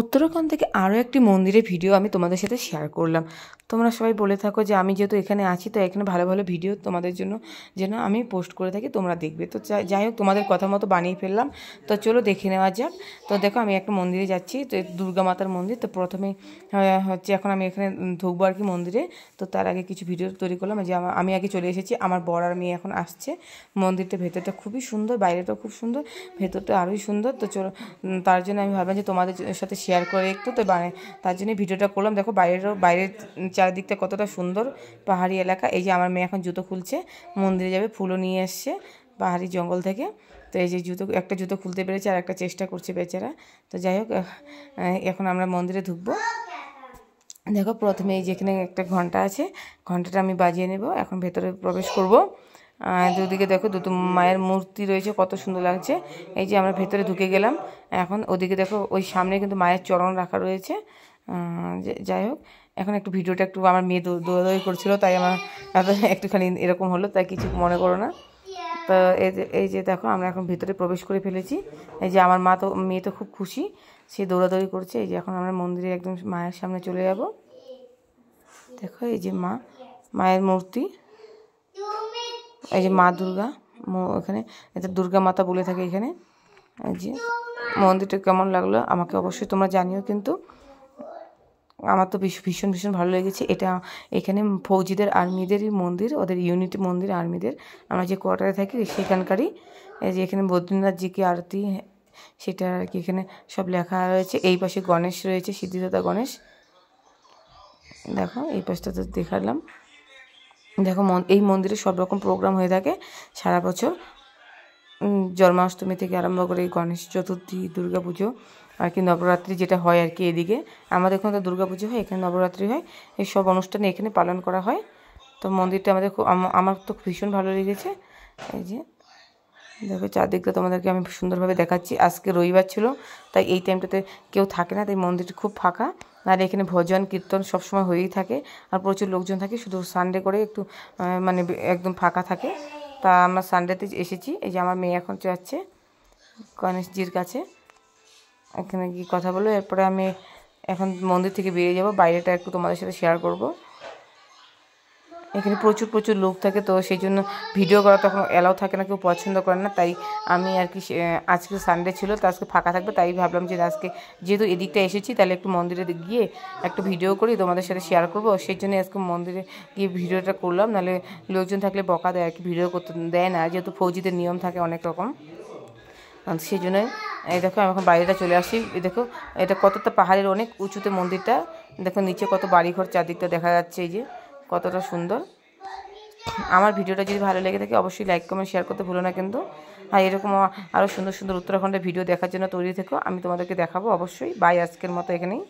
উত্তরাখণ্ড থেকে আরও একটি মন্দিরের ভিডিও আমি তোমাদের সাথে শেয়ার করলাম। তোমরা সবাই বলে থাকো যে আমি যেহেতু এখানে আছি তো এখানে ভালো ভালো ভিডিও তোমাদের জন্য যেন আমি পোস্ট করে থাকি, তোমরা দেখবে। তো যাই হোক, তোমাদের কথা মতো বানিয়ে ফেললাম। তো চলো দেখে নেওয়া যাক। তো দেখো আমি একটা মন্দিরে যাচ্ছি, তো দুর্গা মাতার মন্দির। তো প্রথমে হচ্ছে এখন আমি এখানে ঢুকবো আর কি মন্দিরে। তো তার আগে কিছু ভিডিও তৈরি করলাম যে আমি আগে চলে এসেছি, আমার বর আর মেয়ে এখন আসছে। মন্দিরটা ভেতরটা খুবই সুন্দর, বাইরেটাও খুব সুন্দর, ভেতরটা আরোই সুন্দর। তো চলো, তার জন্য আমি ভাবলাম যে তোমাদের সাথে শেয়ার করে একটু, তো তার জন্য ভিডিওটা করলাম। দেখো বাইরের চারিদিকটা কতটা সুন্দর, পাহাড়ি এলাকা। এই যে আমার মেয়ে এখন জুতো খুলছে, মন্দিরে যাবে, ফুলও নিয়ে এসছে পাহাড়ি জঙ্গল থেকে। তো এই যে একটা জুতো খুলতে পেরেছে আর একটা চেষ্টা করছে বেচারা। তো যাই হোক, এখন আমরা মন্দিরে ঢুকবো। দেখো প্রথমে এই যেখানে একটা ঘন্টা আছে, ঘন্টাটা আমি বাজিয়ে নেব। এখন ভেতরে প্রবেশ করব। দুদিকে দেখো দুটো মায়ের মূর্তি রয়েছে, কত সুন্দর লাগছে। এই যে আমরা ভেতরে ঢুকে গেলাম। এখন ওদিকে দেখো, ওই সামনে কিন্তু মায়ের চরণ রাখা রয়েছে। যাই হোক, এখন একটু ভিডিওটা একটু আমার মেয়ে দৌড়াদৌড়ি করছিল, তাই আমার একটুখানি এরকম হলো, তাই কিছু মনে করো না। তো এই যে দেখো আমরা এখন ভিতরে প্রবেশ করে ফেলেছি। এই যে আমার মেয়ে তো খুব খুশি, সে দৌড়াদৌড়ি করছে। এই যে এখন আমরা মন্দিরে একদম মায়ের সামনে চলে যাব। দেখো এই যে মায়ের মূর্তি, এই যে মা দুর্গা, এখানে এটা দুর্গা মাতা বলে থাকে এখানে। এই যে মন্দিরটা কেমন লাগলো আমাকে অবশ্যই তোমরা জানিও। কিন্তু আমার তো ভীষণ ভীষণ ভালো লেগেছে। এখানে ফৌজিদের আর্মিদেরই মন্দির, ওদের ইউনিটি মন্দির আর্মিদের। আমরা যে কোয়ার্টারে থাকি সেখানকারই। এই যে এখানে বদ্রীনাথ জি কি আরতি, সেটা আর কি এখানে সব লেখা রয়েছে। এই পাশে গণেশ রয়েছে, সিদ্ধিদাতা গণেশ। দেখো এই পাশটা তো দেখালাম। দেখো এই মন্দিরে সব রকম প্রোগ্রাম হয়ে থাকে সারা বছর, জন্মাষ্টমী থেকে আরম্ভ করে গণেশ চতুর্থী, দুর্গা পুজো আর কি নবরাত্রি যেটা হয় আর কি। এদিকে আমাদের এখানে তো দুর্গা পুজো হয়, এখানে নবরাত্রি হয়। এই সব অনুষ্ঠানে এখানে পালন করা হয়। তো মন্দিরটা আমার তো ভীষণ ভালো লেগেছে। এই যে দেখো চারদিকটা তোমাদেরকে আমি সুন্দরভাবে দেখাচ্ছি। আজকে রবিবার ছিল, তাই এই টাইমটাতে কেউ থাকে না, তাই মন্দিরটা খুব ফাঁকা। আর এখানে ভজন কীর্তন সবসময় হয়েই থাকে, আর প্রচুর লোকজন থাকে। শুধু সানডে করে একটু মানে একদম ফাঁকা থাকে। তা আমরা সানডেতে এসেছি। এই যে আমার মেয়ে এখন যাচ্ছে গণেশজির কাছে, এখানে গিয়ে কথা বলো। এরপরে আমি এখন মন্দির থেকে বেরিয়ে যাব, বাইরেটা একটু তোমাদের সাথে শেয়ার করব। এখানে প্রচুর লোক থাকে, তো সেই জন্য ভিডিও করা তখন অ্যালাউ থাকে না, কেউ পছন্দ করে না। তাই আমি আর কি আজকে সানডে ছিল, তো আজকে ফাঁকা থাকবে, তাই ভাবলাম যে আজকে যেহেতু এদিকটা এসেছি, তাহলে একটু মন্দিরে গিয়ে একটু ভিডিও করি, তোমাদের সাথে শেয়ার করব। সেই জন্য আজকে মন্দিরে গিয়ে ভিডিওটা করলাম। নাহলে লোকজন থাকলে বকা দেয় আর কি, ভিডিও করতে দেয় না, যেহেতু ফৌজিদের নিয়ম থাকে অনেক রকম। সেই জন্যই এই দেখো আমি এখন বাইরেটা চলে আসি। দেখো এটা কতটা পাহাড়ের অনেক উঁচুতে মন্দিরটা। দেখো নিচে কত বাড়িঘর চারদিকটা দেখা যাচ্ছে, এই যে কতটা সুন্দর। আমার ভিডিওটা যদি ভালো লেগে থাকে অবশ্যই লাইক কমেন্ট শেয়ার করতে ভুলো না কিন্তু। আর এরকম আরও সুন্দর সুন্দর উত্তরাখণ্ডের ভিডিও দেখার জন্য তৈরি থেকো, আমি তোমাদেরকে দেখাবো অবশ্যই। বাই, আজকের মতো এখানেই।